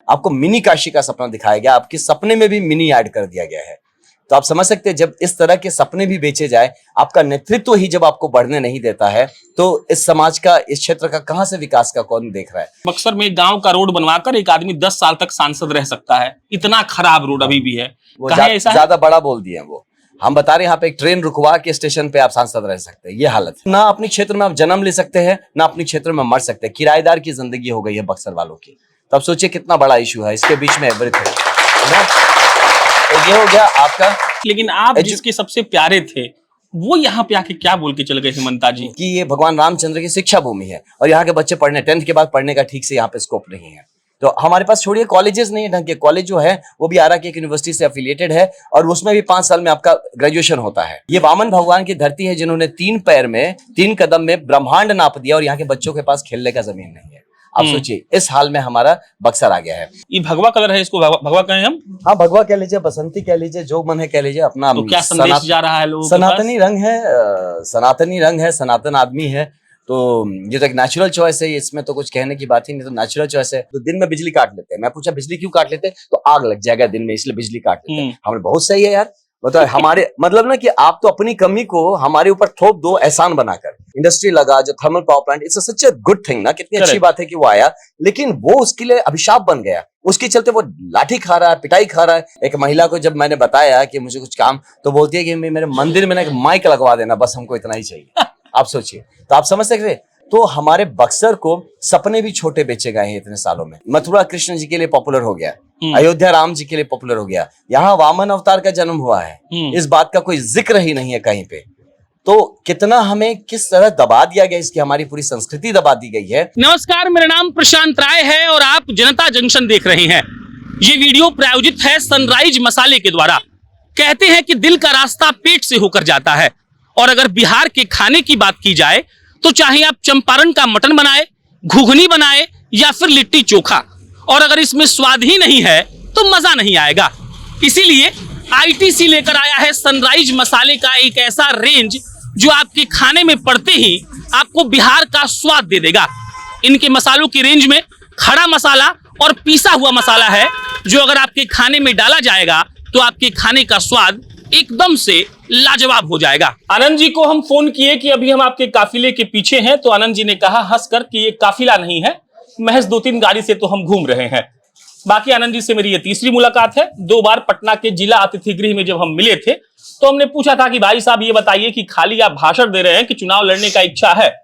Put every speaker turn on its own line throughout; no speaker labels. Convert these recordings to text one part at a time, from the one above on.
आपको मिनी काशी का सपना दिखाया गया, आपके सपने में भी मिनी ऐड कर दिया गया है। तो आप समझ सकते हैं जब इस तरह के सपने भी बेचे जाए, आपका नेतृत्व ही जब आपको बढ़ने नहीं देता है, तो इस समाज का, इस क्षेत्र का कहां से विकास का कौन देख रहा है।
बक्सर में गांव का रोड बनवाकर एक आदमी 10 साल तक सांसद रह सकता है, इतना खराब रोड अभी भी है।
वो ज्यादा बड़ा बोल दिए वो। हम बता रहे हैं यहाँ पे एक ट्रेन रुकवा के स्टेशन पे आप सांसद रह सकते हैं, ये हालत है। ना अपने क्षेत्र में आप जन्म ले सकते हैं, ना अपने क्षेत्र में मर सकते हैं। किराएदार की जिंदगी हो गई है बक्सर वालों की। तो अब सोचिए कितना बड़ा इशू है, इसके बीच में एवरीथिंग। ये हो गया आपका।
लेकिन आप जिसके सबसे प्यारे थे वो यहाँ पे आके क्या बोल के चले गए हेमंता जी
कि ये भगवान रामचंद्र की शिक्षा भूमि है और यहाँ के बच्चे पढ़ने 10th के बाद पढ़ने का ठीक से यहाँ पे स्कोप नहीं है। तो हमारे पास छोड़िए कॉलेजेस नहीं है ढंग के। कॉलेज जो है वो भी आरा की एक यूनिवर्सिटी से एफिलिएटेड है और उसमें भी 5 साल में आपका ग्रेजुएशन होता है। ये वामन भगवान की धरती है जिन्होंने 3 पैर में 3 कदम में ब्रह्मांड नाप दिया और यहाँ के बच्चों के पास खेलने का जमीन नहीं है। आप सोचिए इस हाल में हमारा बक्सर आ गया है।
ये भगवा कलर है, इसको भगवा कहें हम?
हाँ, भगवा कह लीजिए, बसंती कह लीजिए, जो मन है कह लीजिए। अपना
तो क्या संदेश जा रहा है लोगों के पास?
सनातनी रंग है, सनातनी रंग है, सनातन आदमी है। तो ये तो एक नेचुरल चॉइस है, इसमें तो कुछ कहने की बात ही नहीं। तो नेचुरल चॉइस है। तो दिन में बिजली काट लेते हैं। मैं पूछा बिजली क्यों काट लेते हैं, तो आग लग जाएगा दिन में इसलिए बिजली काट लेते हैं। हमने बहुत सही है यार, बताओ। हमारे मतलब ना कि आप तो अपनी कमी को हमारे ऊपर थोप दो एहसान बनाकर। इंडस्ट्री लगा जो thermal power plant, it's such a good thing ना, कितनी अच्छी बात है कि वो आया। लेकिन वो उसके लिए अभिशाप बन गया। उसके चलते वो लाठी खा रहा है, पिटाई खा रहा है। एक महिला को जब मैंने बताया कि मुझे कुछ काम, तो बोलती है कि मेरे मंदिर में ना एक माइक लगवा देना, बस हमको इतना ही चाहिए। आप सोचिए, तो आप समझ सकते। तो हमारे बक्सर को सपने भी छोटे बेचे गए हैं इतने सालों में। मथुरा कृष्ण जी के लिए पॉपुलर हो गया, अयोध्या राम जी के लिए पॉपुलर हो गया, यहाँ वामन अवतार का जन्म हुआ है। इस बात का कोई जिक्र ही नहीं है कहीं पे। तो कितना हमें किस तरह दबा दिया गया, इसकी हमारी पूरी संस्कृति दबा दी गई है।
नमस्कार, मेरा नाम प्रशांत राय है और आप जनता जंक्शन देख रहे हैं। ये वीडियो प्रायोजित है सनराइज मसाले के द्वारा। कहते हैं कि दिल का रास्ता पेट से होकर जाता है, और अगर बिहार के खाने की बात की जाए तो चाहे आप चंपारण का मटन बनाए, घुघनी बनाए या फिर लिट्टी चोखा, और अगर इसमें स्वाद ही नहीं है तो मजा नहीं आएगा। इसीलिए आईटीसी लेकर आया है सनराइज मसाले का एक ऐसा रेंज जो आपके खाने में पड़ते ही आपको बिहार का स्वाद दे देगा। इनके मसालों की रेंज में खड़ा मसाला और पीसा हुआ मसाला है, जो अगर आपके खाने में डाला जाएगा तो आपके खाने का स्वाद एकदम से लाजवाब हो जाएगा। आनंद जी को हम फोन किए कि अभी हम आपके काफिले के पीछे हैं, तो आनंद जी ने कहा हंसकर कि ये काफिला नहीं है, महज 2-3 गाड़ी से तो हम घूम रहे हैं। बाकी आनंद जी से मेरी ये तीसरी मुलाकात है। 2 बार पटना के जिला अतिथि गृह में जब हम मिले थे तो हमने पूछा था कि भाई साहब ये बताइए कि खाली आप भाषण दे रहे हैं कि चुनाव लड़ने का इच्छा है।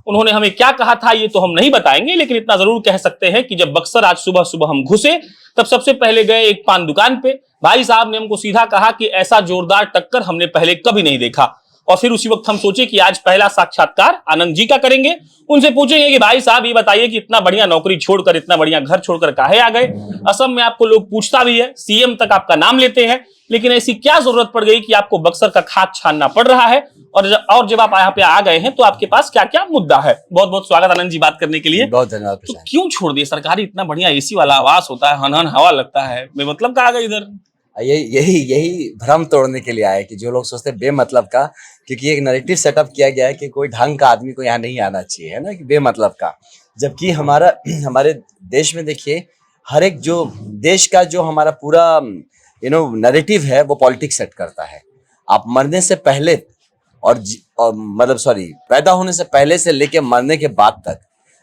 उन्होंने हमें क्या कहा था ये तो हम नहीं बताएंगे, लेकिन इतना जरूर कह सकते हैं कि जब बक्सर आज सुबह सुबह हम घुसे तब सबसे पहले गए एक पान दुकान पे। भाई साहब ने हमको सीधा कहा कि ऐसा जोरदार टक्कर हमने पहले कभी नहीं देखा। और फिर उसी वक्त हम सोचे कि आज पहला साक्षात्कार आनंद जी का करेंगे। उनसे पूछेंगे कि भाई साहब ये बताइए कि इतना बढ़िया नौकरी छोड़कर, इतना बढ़िया घर छोड़कर काहे आ गए। असम में आपको लोग पूछता भी है, सीएम तक आपका नाम लेते हैं, लेकिन ऐसी क्या जरूरत पड़ गई कि आपको बक्सर का खाद छानना पड़ रहा है। और जब आप यहाँ पे आ गए हैं तो आपके पास क्या क्या मुद्दा है। बहुत बहुत स्वागत आनंद जी बात करने के लिए।
बहुत धन्यवाद।
तो क्यों छोड़ दिए? सरकारी इतना बढ़िया एसी वाला आवास होता है, हन हवा लगता है, बेमतलब का आ गए इधर।
यही भ्रम तोड़ने के लिए आया कि जो लोग सोचते हैं बेमतलब का, क्योंकि एक नैरेटिव सेटअप किया गया है कि कोई ढंग का आदमी को यहाँ नहीं आना चाहिए, है ना, कि बेमतलब का। जबकि हमारे देश में देखिए, हर एक जो देश का जो हमारा पूरा नैरेटिव है वो पॉलिटिक्स सेट करता है। आप मरने से पहले और पैदा होने से पहले से लेके मरने के बाद तक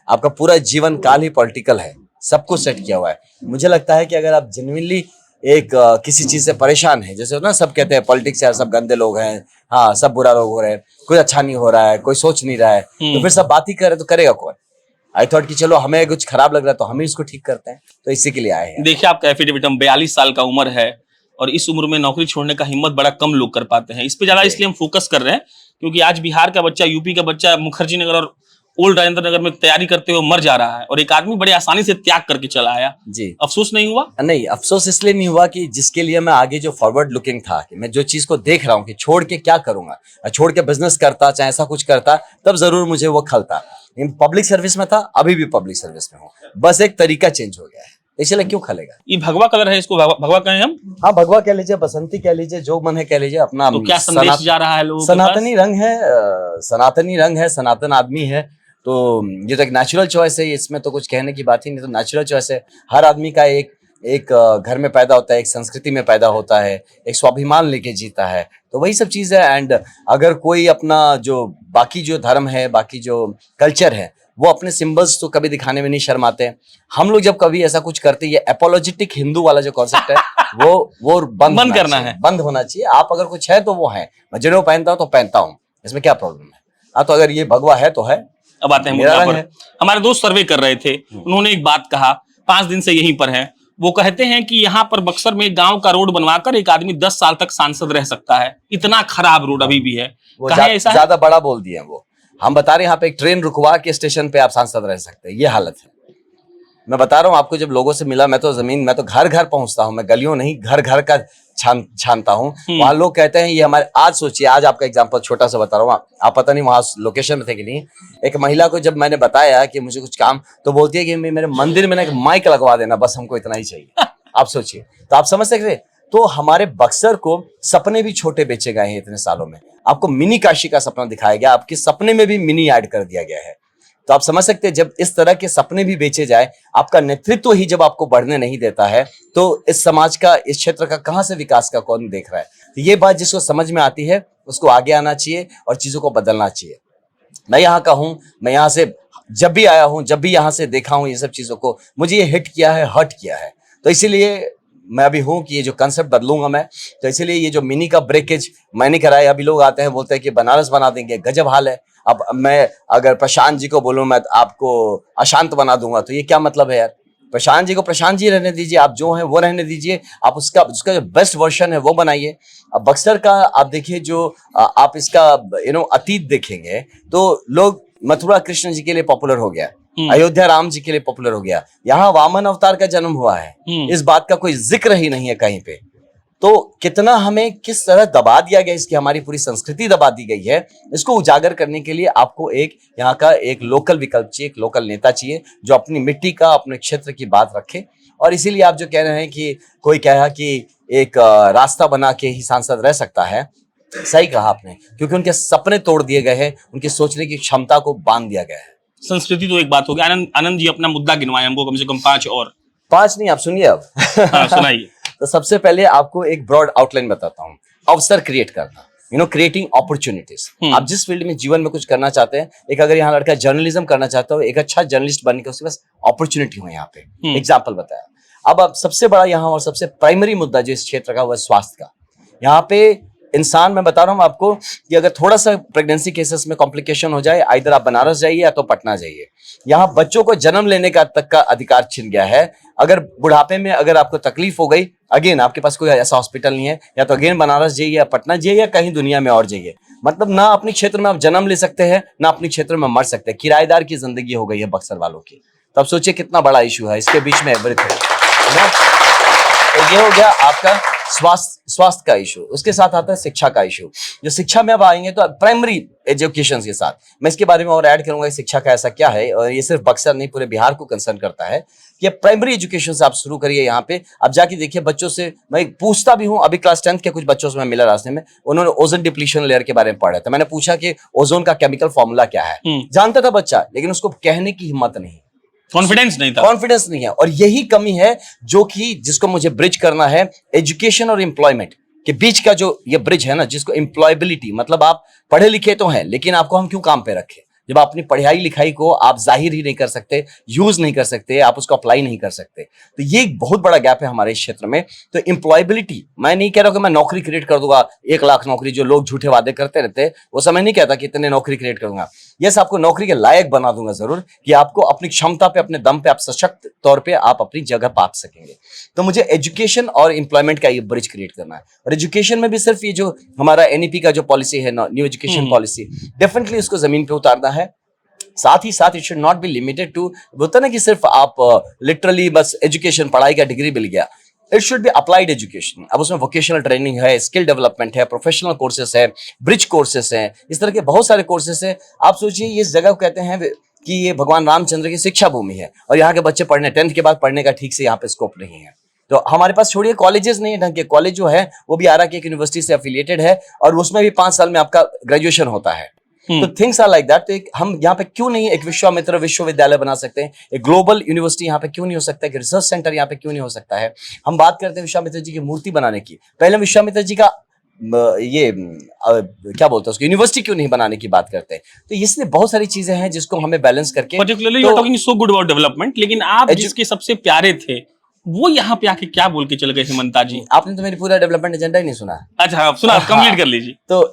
आपका पूरा जीवन काल ही पॉलिटिकल है, सब कुछ सेट किया हुआ है। मुझे लगता है कि अगर आप जेन्युइनली एक किसी चीज से परेशान है, जैसे ना सब कहते हैं पॉलिटिक्स यार सब गंदे लोग हैं, हाँ सब बुरा लोग हो रहे हैं, कोई अच्छा नहीं हो रहा है, कोई सोच नहीं रहा है, तो फिर सब बात ही करे तो करेगा कौन। आई थॉट कि चलो हमें कुछ खराब लग रहा है तो हम ही इसको ठीक करते हैं, तो इसी के लिए आए हैं।
देखिए आपका एफिडेविट 42 साल का उम्र है और इस उम्र में नौकरी छोड़ने का हिम्मत बड़ा कम लोग कर पाते हैं। इस पे ज्यादा इसलिए हम फोकस कर रहे हैं क्योंकि आज बिहार का बच्चा, यूपी का बच्चा मुखर्जी नगर और ओल्ड राजेंद्र नगर में तैयारी करते हुए मर जा रहा है और एक आदमी बड़े आसानी से त्याग करके चला आया।
जी,
अफसोस नहीं हुआ?
नहीं, अफसोस इसलिए नहीं हुआ कि जिसके लिए मैं आगे जो फॉरवर्ड लुकिंग था कि मैं जो चीज को देख रहा हूँ कि छोड़ के क्या करूंगा, छोड़ के बिजनेस करता, चाहे ऐसा कुछ करता, तब जरूर मुझे वो खलता। पब्लिक सर्विस में था, अभी भी पब्लिक सर्विस में हूँ, बस एक तरीका चेंज हो गया है, इसलिए क्यों खलेगा।
ये भगवा कलर है, इसको भगवा कहें हम?
हाँ, भगवा कह लीजिए, बसंती कह लीजिए, जो मन है कह लीजिए। अपना
तो क्या संदेश जा रहा है लोगों के पास?
सनातनी रंग है, सनातनी रंग है, सनातन आदमी है। तो ये तो एक नेचुरल चॉइस है, इसमें तो कुछ कहने की बात ही नहीं। तो नेचुरल चॉइस है, हर आदमी का एक एक घर में पैदा होता है, एक संस्कृति में पैदा होता है, एक स्वाभिमान लेके जीता है, तो वही सब चीज़ है। एंड अगर कोई अपना जो बाकी जो धर्म है, बाकी जो कल्चर है, वो अपने सिंबल्स तो कभी दिखाने में नहीं शर्माते। हम लोग जब कभी ऐसा कुछ करते हैं, ये एपोलॉजेटिक हिंदू वाला जो कॉन्सेप्ट है वो
बंद करना है,
बंद होना चाहिए। आप अगर कुछ है तो वो है, मैं जनेऊ पहनता हूँ तो पहनता हूँ, इसमें क्या प्रॉब्लम है? हाँ, तो अगर ये भगवा है तो है।
अब आते हैं
मेरा
मुद्दा
रंग
पर।
है।
हमारे दोस्त सर्वे कर रहे थे, उन्होंने एक बात कहा, 5 दिन से यहीं पर है। वो कहते हैं कि यहाँ पर बक्सर में गांव का रोड बनवाकर एक आदमी 10 साल तक सांसद रह सकता है, इतना खराब रोड अभी भी है।
वो
कहें ऐसा है?
ज्यादा बड़ा बोल दिए वो। हम बता रहे हैं यहाँ पे एक ट्रेन रुकवा के स्टेशन पे आप सांसद रह सकते हैं, ये हालत है। मैं बता रहा हूँ आपको, जब लोगों से मिला, मैं तो घर घर पहुंचता हूँ, मैं गलियों नहीं घर घर का छानता हूँ। वहां लोग कहते हैं ये हमारे, आज सोचिए, आज आपका एग्जांपल छोटा सा बता रहा हूँ, आप पता नहीं वहां लोकेशन में थे कि नहीं। एक महिला को जब मैंने बताया कि मुझे कुछ काम, तो बोलती है कि मेरे मंदिर में ना एक माइक लगवा देना, बस हमको इतना ही चाहिए। आप सोचिए, तो आप समझ सकते। तो हमारे बक्सर को सपने भी छोटे बेचे गए हैं इतने सालों में। आपको मिनी काशी का सपना दिखाया गया, आपके सपने में भी मिनी ऐड कर दिया गया है। तो आप समझ सकते हैं, जब इस तरह के सपने भी बेचे जाए, आपका नेतृत्व ही जब आपको बढ़ने नहीं देता है, तो इस समाज का, इस क्षेत्र का कहां से विकास का कौन देख रहा है? तो ये बात जिसको समझ में आती है उसको आगे आना चाहिए और चीजों को बदलना चाहिए। मैं यहाँ का हूँ, मैं यहाँ से जब भी आया हूँ, जब भी यहाँ से देखा हूँ ये सब चीजों को, मुझे ये हिट किया है, हर्ट किया है। तो इसीलिए मैं अभी हूँ कि ये जो कंसेप्ट बदलूंगा मैं। तो इसीलिए ये जो मिनी का ब्रेकेज मैंने कराया, अभी लोग आते हैं बोलते हैं कि बनारस बना देंगे, गजब हाल है। अब मैं अगर प्रशांत जी को बोलूं मैं आपको अशांत बना दूंगा, तो ये क्या मतलब है यार? प्रशांत जी को प्रशांत जी रहने दीजिए, आप जो हैं वो रहने दीजिए, आप उसका जो बेस्ट वर्जन है वो बनाइए। अब बक्सर का आप देखिए, जो आप इसका अतीत देखेंगे तो लोग मथुरा कृष्ण जी के लिए पॉपुलर हो गया, अयोध्या राम जी के लिए पॉपुलर हो गया, यहाँ वामन अवतार का जन्म हुआ है, इस बात का कोई जिक्र ही नहीं है कहीं पे। तो कितना हमें किस तरह दबा दिया गया, इसकी हमारी पूरी संस्कृति दबा दी गई है। इसको उजागर करने के लिए आपको एक यहाँ का एक लोकल विकल्प चाहिए, एक लोकल नेता चाहिए जो अपनी मिट्टी का, अपने क्षेत्र की बात रखे। और इसीलिए आप जो कह रहे हैं कि कोई कहा कि एक रास्ता बना के ही सांसद रह सकता है, सही कहा आपने, क्योंकि उनके सपने तोड़ दिए गए हैं, उनकी सोचने की क्षमता को बांध दिया गया है।
संस्कृति तो एक बात हो गई। आनंद जी अपना मुद्दा गिनवाए हमको, कम से कम 5 और।
5 नहीं, आप सुनिए अब।
हाँ, सुनाइए।
तो सबसे पहले आपको एक ब्रॉड आउटलाइन बताता हूँ। अवसर क्रिएट करना, क्रिएटिंग अपॉर्चुनिटीज। आप जिस फील्ड में जीवन में कुछ करना चाहते हैं, एक अगर यहाँ लड़का जर्नलिज्म करना चाहता हो, एक अच्छा जर्नलिस्ट बनने के उसके पास अपॉर्चुनिटी हो यहाँ पे। एग्जाम्पल बताया। अब सबसे बड़ा यहाँ और सबसे प्राइमरी मुद्दा जो इस क्षेत्र का, वह स्वास्थ्य का। यहाँ पे इंसान, मैं बता रहा हूँ आपको कि अगर थोड़ा सा प्रेगनेंसी केसेस में कॉम्प्लिकेशन हो जाए, इधर आप बनारस जाइए या तो पटना जाइए। यहाँ बच्चों को जन्म लेने का तक का अधिकार छिन गया है। अगर बुढ़ापे में अगर आपको तकलीफ हो गई, अगेन आपके पास कोई ऐसा हॉस्पिटल नहीं है, या तो अगेन बनारस जाइए या पटना जाइए या कहीं दुनिया में और जाइए। मतलब ना अपने क्षेत्र में आप जन्म ले सकते हैं, ना अपने क्षेत्र में मर सकते हैं। किराएदार की जिंदगी हो गई है बक्सर वालों की। तो अब सोचिए कितना बड़ा इशू है, इसके बीच में एवरीथिंग है ना। तो ये हो गया आपका स्वास्थ्य का इशू। उसके साथ आता है शिक्षा का इशू। जो शिक्षा में अब आएंगे तो प्राइमरी एजुकेशन के साथ मैं इसके बारे में और ऐड करूंगा, शिक्षा का ऐसा क्या है, और ये सिर्फ बक्सर नहीं पूरे बिहार को कंसर्न करता है कि प्राइमरी एजुकेशन से आप शुरू करिए। यहाँ पे आप जाके देखिए बच्चों से, मैं पूछता भी हूँ, अभी क्लास 10th के कुछ बच्चों से मैं मिला रास्ते में, उन्होंने ओजोन डिप्लीशन लेयर के बारे में पढ़ा था। मैंने पूछा कि ओजोन का केमिकल फॉर्मूला क्या है, जानता था बच्चा, लेकिन उसको कहने की हिम्मत नहीं,
कॉन्फिडेंस नहीं था,
कॉन्फिडेंस नहीं है। और यही कमी है जो कि जिसको मुझे ब्रिज करना है, एजुकेशन और एम्प्लॉयमेंट के बीच का जो ये ब्रिज है ना, जिसको एम्प्लॉयबिलिटी, मतलब आप पढ़े लिखे तो हैं, लेकिन आपको हम क्यों काम पे रखें जब आप अपनी पढ़ाई लिखाई को आप जाहिर ही नहीं कर सकते, यूज नहीं कर सकते, आप उसको अप्लाई नहीं कर सकते। तो ये एक बहुत बड़ा गैप है हमारे क्षेत्र में। तो एम्प्लॉयबिलिटी, मैं नहीं कह रहा हूं कि मैं नौकरी क्रिएट कर दूंगा 1 लाख नौकरी, जो लोग झूठे वादे करते रहते हैं, वो समय नहीं कहता कि इतने नौकरी क्रिएट करूंगा। यस, आपको नौकरी के लायक बना दूंगा जरूर, कि आपको अपनी क्षमता पे, अपने दम पे, आप सशक्त तौर पे आप अपनी जगह पा सकेंगे। तो मुझे एजुकेशन और एम्प्लॉयमेंट का ये ब्रिज क्रिएट करना है। और एजुकेशन में भी सिर्फ ये जो हमारा एनईपी का जो पॉलिसी है, न्यू एजुकेशन पॉलिसी, डेफिनेटली उसको जमीन पे उतारना है। साथ ही साथ it should not be limited to, होता ना कि सिर्फ आप लिटरली बस एजुकेशन, पढ़ाई का डिग्री मिल गया। It should be applied education. अब उसमें वोकेशनल ट्रेनिंग है, स्किल डेवलपमेंट है, प्रोफेशनल कोर्सेस है, ब्रिज कोर्सेस हैं, इस तरह के बहुत सारे कोर्सेस हैं। आप सोचिए, इस जगह को कहते हैं कि ये भगवान रामचंद्र की शिक्षा भूमि है, और यहाँ के बच्चे पढ़ने 10th के बाद पढ़ने का ठीक से यहाँ पे स्कोप नहीं है। तो हमारे पास छोड़िए कॉलेजेस नहीं है ढंग के, कॉलेज जो है वो भी आरा की एक यूनिवर्सिटी से एफिलिएटेड है, और उसमें भी 5 साल में आपका ग्रेजुएशन होता है। तो थिंग्स आर लाइक दैट। तो हम यहाँ पे क्यों नहीं एक विश्वामित्र विश्वविद्यालय बना सकते हैं, एक ग्लोबल यूनिवर्सिटी यहाँ पे क्यों नहीं हो सकता है, एक रिसर्च सेंटर यहाँ पे क्यों नहीं हो सकता है। हम बात करते हैं विश्वामित्र जी की मूर्ति बनाने की, पहले विश्वामित्र जी का क्या बोलते हैं उसको यूनिवर्सिटी क्यों नहीं बनाने की बात करते हैं। तो इसलिए बहुत सारी चीजें हैं जिसको हमें बैलेंस करके,
particularly you are talking so good about development, लेकिन आप जिसके सबसे प्यारे थे वो यहाँ पे आके क्या बोल के चले गए हेमंता जी?
आपने तो मेरी पूरा डेवलपमेंट एजेंडा ही नहीं सुना।
अच्छा, आप सुना, कंप्लीट कर लीजिए।
तो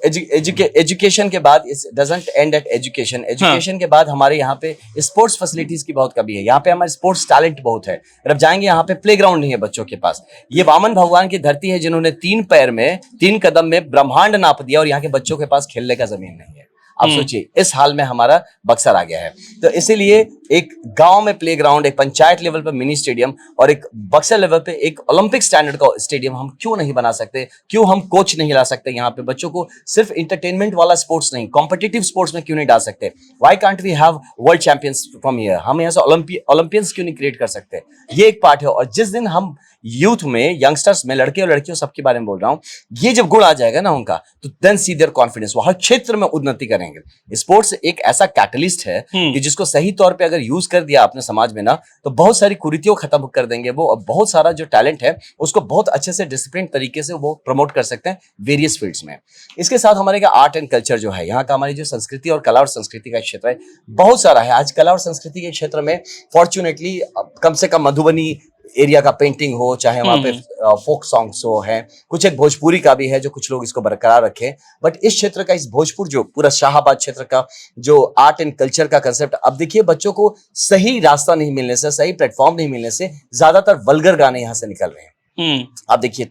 एजुकेशन के बाद doesn't end at education. Education के बाद हमारे यहाँ पे स्पोर्ट्स फैसिलिटीज की बहुत कमी है। यहाँ पे हमारे स्पोर्ट्स टैलेंट बहुत है, अब जाएंगे यहाँ पे प्लेग्राउंड नहीं है बच्चों के पास। ये वामन भगवान की धरती है जिन्होंने 3 पैर में 3 कदम में ब्रह्मांड नाप दिया, और यहाँ के बच्चों के पास खेलने का जमीन नहीं है। आप सोचिए इस हाल में हमारा बक्सर आ गया है। तो इसीलिए एक गांव में प्लेग्राउंड, एक पंचायत लेवल पर मिनी स्टेडियम, और एक बक्सर लेवल पे एक ओलंपिक स्टैंडर्ड का स्टेडियम हम क्यों नहीं बना सकते? क्यों हम कोच नहीं ला सकते यहाँ पे? बच्चों को सिर्फ इंटरटेनमेंट वाला स्पोर्ट्स नहीं, कॉम्पिटिटिव स्पोर्ट्स में क्यों नहीं डाल सकते? Why can't we have world champions from here? हम यहाँ से ओलंपियंस क्यों नहीं क्रिएट कर सकते? ये एक पार्ट है। और जिस दिन हम यूथ में, यंगस्टर्स में, लड़के और लड़कियों सबके बारे में बोल रहा हूँ, ये जब गुण आ जाएगा ना उनका, तो देन सी देयर कॉन्फिडेंस, वो हर क्षेत्र में उन्नति करेंगे। स्पोर्ट्स एक ऐसा कैटलिस्ट है कि जिसको सही तौर पे अगर यूज कर दिया आपने समाज में ना, तो बहुत सारी कुरीतियों खत्म कर देंगे वो। बहुत सारा जो टैलेंट है उसको बहुत अच्छे से डिसिप्लिन तरीके से वो प्रमोट कर सकते हैं वेरियस फील्ड्स में। इसके साथ हमारे का आर्ट एंड कल्चर जो है, यहाँ का हमारी जो संस्कृति और कला और संस्कृति का क्षेत्र है बहुत सारा है। आज कला और संस्कृति के क्षेत्र में फॉर्चुनेटली कम से कम मधुबनी एरिया का पेंटिंग हो, चाहे वहां पे फोक सॉन्ग्स हो, है कुछ, एक भोजपुरी का भी है जो कुछ लोग इसको बरकरार रखे। बट इस क्षेत्र का, इस भोजपुर जो पूरा शाहाबाद क्षेत्र का जो आर्ट एंड कल्चर का कंसेप्ट, अब देखिए बच्चों को सही रास्ता नहीं मिलने से, सही प्लेटफॉर्म नहीं मिलने से ज्यादातर वल्गर गाने यहाँ से निकल रहे हैं। आप देखिए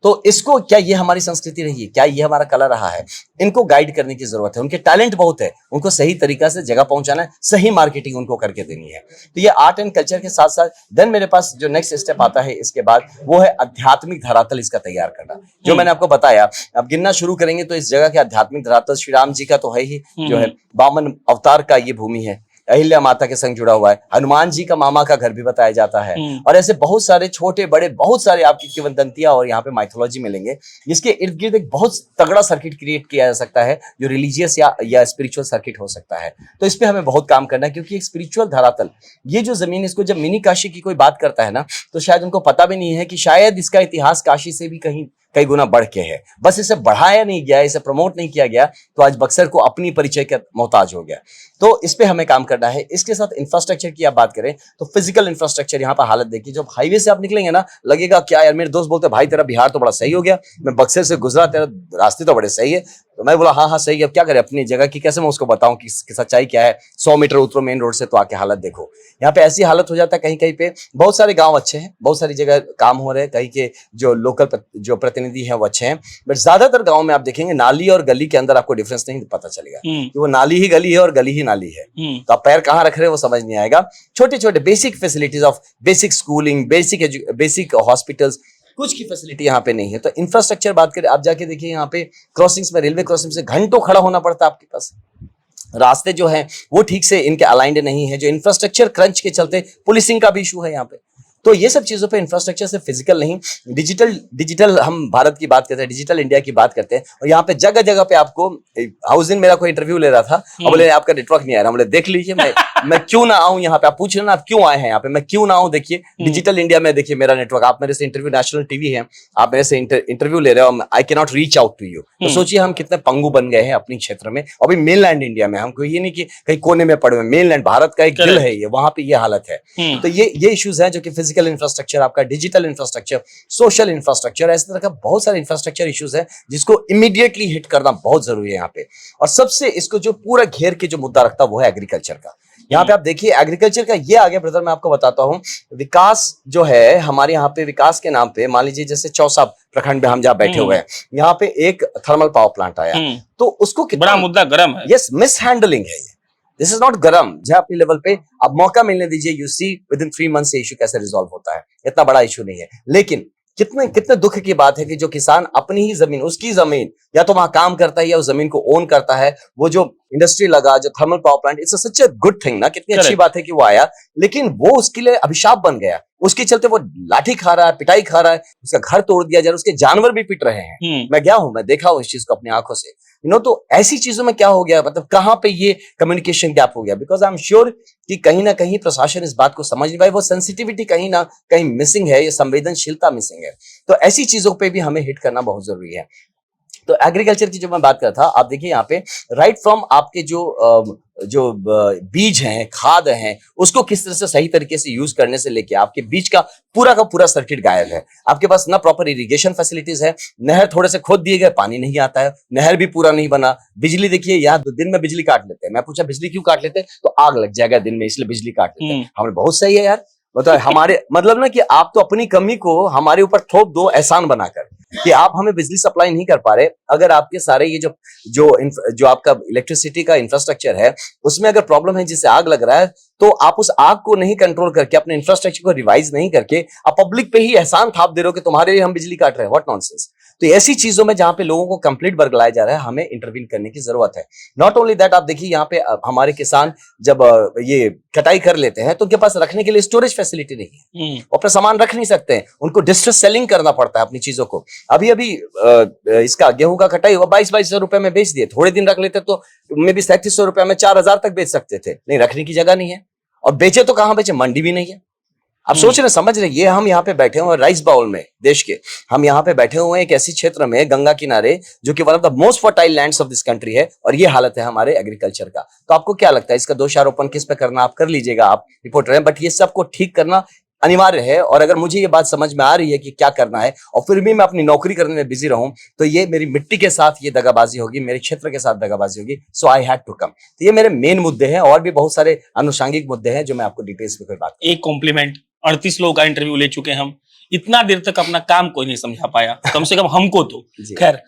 तो इसको, क्या ये हमारी संस्कृति रही है? क्या ये हमारा कला रहा है? इनको गाइड करने की जरूरत है। उनके टैलेंट बहुत है, उनको सही तरीका से जगह पहुंचाना है, सही मार्केटिंग उनको करके देनी है। तो ये आर्ट एंड कल्चर के साथ साथ देन मेरे पास जो नेक्स्ट स्टेप आता है इसके बाद, वो है आध्यात्मिक धरातल इसका तैयार करना। जो मैंने आपको बताया, अब गिनना शुरू करेंगे तो इस जगह के आध्यात्मिक धरातल श्री राम जी का तो है ही, जो है वामन अवतार का ये भूमि है, अहिल्या माता के संग जुड़ा हुआ है, हनुमान जी का मामा का घर भी बताया जाता है, और ऐसे बहुत सारे छोटे बड़े बहुत सारे आपकी किंवदंतियां और यहाँ पे माइथोलॉजी मिलेंगे, जिसके इर्द गिर्द एक बहुत तगड़ा सर्किट क्रिएट किया जा सकता है, जो रिलीजियस या स्पिरिचुअल सर्किट हो सकता है। तो इस पे हमें बहुत काम करना है, क्योंकि एक स्पिरिचुअल धरातल, ये जो जमीन, इसको जब मिनी काशी की कोई बात करता है ना, तो शायद उनको पता भी नहीं है कि शायद इसका इतिहास काशी से भी कई गुना बढ़ के है। बस इसे बढ़ाया नहीं गया, इसे प्रमोट नहीं किया गया, तो आज बक्सर को अपनी परिचय का मोहताज हो गया। तो इस पे हमें काम करना है। इसके साथ इंफ्रास्ट्रक्चर की आप बात करें तो फिजिकल इंफ्रास्ट्रक्चर यहाँ पर हालत देखिए, जब हाईवे से आप निकलेंगे ना, लगेगा क्या यार, मेरे दोस्त बोलते भाई तेरा बिहार तो बड़ा सही हो गया, मैं बक्सर से गुजरा, तेरा रास्ते तो बड़े सही है। तो मैं बोला हाँ सही है, अब क्या करें, अपनी जगह की कैसे मैं उसको बताऊं कि सच्चाई क्या है। 100 मीटर उतरो मेन रोड से तो आके हालत देखो। यहाँ पे ऐसी हालत हो जाता है, कहीं कहीं पे बहुत सारे गांव अच्छे हैं, बहुत सारी जगह काम हो रहे हैं, कहीं के जो लोकल जो प्रतिनिधि हैं वो अच्छे हैं, बट ज्यादातर गाँव में आप देखेंगे नाली और गली के अंदर आपको डिफरेंस नहीं पता चलेगा कि वो नाली ही गली है और गली ही नाली है। तो आप पैर कहाँ रख रहे हैं वो समझ नहीं आएगा। छोटे छोटे basic facilities of basic schooling, basic hospitals, कुछ की फैसिलिटी यहाँ पे नहीं है। तो इंफ्रास्ट्रक्चर बात करें, आप जाके देखिए यहाँ पे क्रॉसिंग्स में, रेलवे क्रॉसिंग से घंटों खड़ा होना पड़ता है आपके पास। रास्ते जो है वो ठीक से इनके अलाइंड नहीं है, जो इंफ्रास्ट्रक्चर क्रंच के चलते पुलिसिंग का भी इशू है यहाँ पे। तो ये सब चीजों पे इंफ्रास्ट्रक्चर से फिजिकल नहीं, डिजिटल हम भारत की बात करते हैं, डिजिटल इंडिया की बात करते हैं, और यहाँ पे जगह जगह पे आपको, हाउस दिन मेरा कोई इंटरव्यू ले रहा था और बोले आपका नेटवर्क नहीं आ रहा, बोले देख लीजिए मैं क्यों ना आऊं यहाँ पे। आप पूछ रहे ना आप क्यों आए हैं यहाँ पे, मैं क्यों ना आऊं, देखिए डिजिटल इंडिया में देखिए मेरा नेटवर्क। आप मेरे से इंटरव्यू, नेशनल टीवी है, आप मेरे से इंटरव्यू ले रहे हो, I can not reach out to you. तो सोचिए हम कितने पंगु बन गए हैं अपनी क्षेत्र में। अभी मेनलैंड इंडिया में, हमको ये नहीं कि कहीं कोने में पड़े हुए, मेनलैंड भारत का एक दिल है ये, वहां पे ये हालत है। तो ये इश्यूज हैं जो कि फिजिकल इंफ्रास्ट्रक्चर, आपका डिजिटल इंफ्रास्ट्रक्चर, सोशल इंफ्रास्ट्रक्चर, इस तरह का बहुत सारे इंफ्रास्ट्रक्चर इश्यूज है जिसको इमीडिएटली हिट करना बहुत जरूरी है यहाँ पे। और सबसे इसको जो पूरा घेर के जो मुद्दा रखता है वो है एग्रीकल्चर का। यहाँ पे आप देखिए एग्रीकल्चर का ये आगे ब्रदर मैं आपको बताता हूँ, विकास जो है हमारे यहाँ पे, विकास के नाम पे मान लीजिए जैसे चौसा प्रखंड में हम जहाँ बैठे हुए हैं, यहाँ पे एक थर्मल पावर प्लांट आया, तो उसको कितना
बड़ा मुद्दा गर्म है।
यस, मिस हैंडलिंग है ये, दिस इज नॉट गरम। जहाँ अपनी लेवल पे आप मौका मिलने दीजिए, you see within 3 month से इशू कैसे रिजॉल्व होता है। इतना बड़ा इशू नहीं है, लेकिन कितने दुख की बात है कि जो किसान अपनी ही जमीन, उसकी जमीन या तो वहां काम करता है या उस जमीन को ओन करता है, वो जो इंडस्ट्री लगा, जो thermal power plant, it's such a good thing ना, कितनी अच्छी
Correct.
बात है कि वो आया, लेकिन वो उसके लिए अभिशाप बन गया। उसके चलते वो लाठी खा रहा है, पिटाई खा रहा है, उसका घर तोड़ दिया जा रहा है, उसके जानवर भी पिट रहे हैं। मैं गया हूं, मैं देखा हूं इस चीज को अपनी आंखों से, तो ऐसी चीजों में क्या हो गया, मतलब कहां पे ये कम्युनिकेशन गैप हो गया, बिकॉज आई एम श्योर कि कहीं ना कहीं प्रशासन इस बात को समझ नहीं पाए, वो सेंसिटिविटी कहीं ना कहीं मिसिंग है, ये संवेदनशीलता मिसिंग है। तो ऐसी चीजों पे भी हमें हिट करना बहुत जरूरी है। तो एग्रीकल्चर की जो मैं बात कर रहा था, आप देखिए यहाँ पे राइट फ्रॉम आपके जो बीज हैं, खाद हैं, उसको किस तरह से सही तरीके से यूज करने से लेके आपके बीज का पूरा सर्किट गायब है। आपके पास ना प्रॉपर इरिगेशन फैसिलिटीज है, नहर थोड़े से खोद दिए गए, पानी नहीं आता है, नहर भी पूरा नहीं बना। बिजली देखिए, यहाँ दिन में बिजली काट लेते हैं। मैं पूछा बिजली क्यों काट लेते हैं, तो आग लग जाएगा दिन में, इसलिए बिजली काट लेते हैं। हमें बहुत सही है यार, मतलब हमारे मतलब ना कि आप तो अपनी कमी को हमारे ऊपर थोप दो एहसान बनाकर, कि आप हमें बिजली सप्लाई नहीं कर पा रहे। अगर आपके सारे ये जो आपका इलेक्ट्रिसिटी का इंफ्रास्ट्रक्चर है, उसमें अगर प्रॉब्लम है जिससे आग लग रहा है, तो आप उस आग को नहीं कंट्रोल करके, अपने इंफ्रास्ट्रक्चर को रिवाइज नहीं करके, आप पब्लिक पे ही एहसान थाप दे रहे हो कि तुम्हारे लिए हम बिजली काट रहे हैं। What nonsense. तो ऐसी चीजों में जहां पे लोगों को कंप्लीट बरगलाया जा रहा है, हमें इंटरवीन करने की जरूरत है। नॉट ओनली दैट, आप देखिए यहाँ पे हमारे किसान जब ये कटाई कर लेते हैं, तो उनके पास रखने के लिए स्टोरेज फैसिलिटी नहीं है, वो अपना सामान रख नहीं सकते हैं, उनको डिस्ट्रेस सेलिंग करना पड़ता है अपनी चीजों को। अभी इसका गेहूं का कटाई हुआ, 2200 रुपए में बेच दिए, थोड़े दिन रख लेते तो मे भी 3700 रुपए में 4000 तक बेच सकते थे। नहीं, रखने की जगह नहीं है, और बेचे तो कहां बेचे, मंडी भी नहीं है। अब सोच रहे, समझ रहे, ये हम यहाँ पे बैठे हुए राइस बाउल में देश के, हम यहाँ पे बैठे हुए हैं एक ऐसी क्षेत्र में, गंगा किनारे, जो कि one of the most fertile lands of this country है, और ये हालत है हमारे एग्रीकल्चर का। तो आपको क्या लगता है, इसका दोषारोपण किस पे करना, आप कर लीजिएगा, आप रिपोर्टर हैं, बट ये सबको ठीक करना अनिवार्य है। और अगर मुझे ये बात समझ में आ रही है कि क्या करना है, और फिर भी मैं अपनी नौकरी करने में बिजी रहूं, तो ये मेरी मिट्टी के साथ ये दगाबाजी होगी, मेरे क्षेत्र के साथ दगाबाजी होगी। सो आई हैड टू कम। तो ये मेरे मेन मुद्दे हैं, और भी बहुत सारे अनुषांगिक मुद्दे हैं जो मैं आपको डिटेल्स में कोई बात।
एक कॉम्प्लीमेंट, 38 लोगों का इंटरव्यू ले चुके हैं हम, इतना देर तक अपना काम कोई नहीं समझा पाया, कम से कम हमको तो। खैर,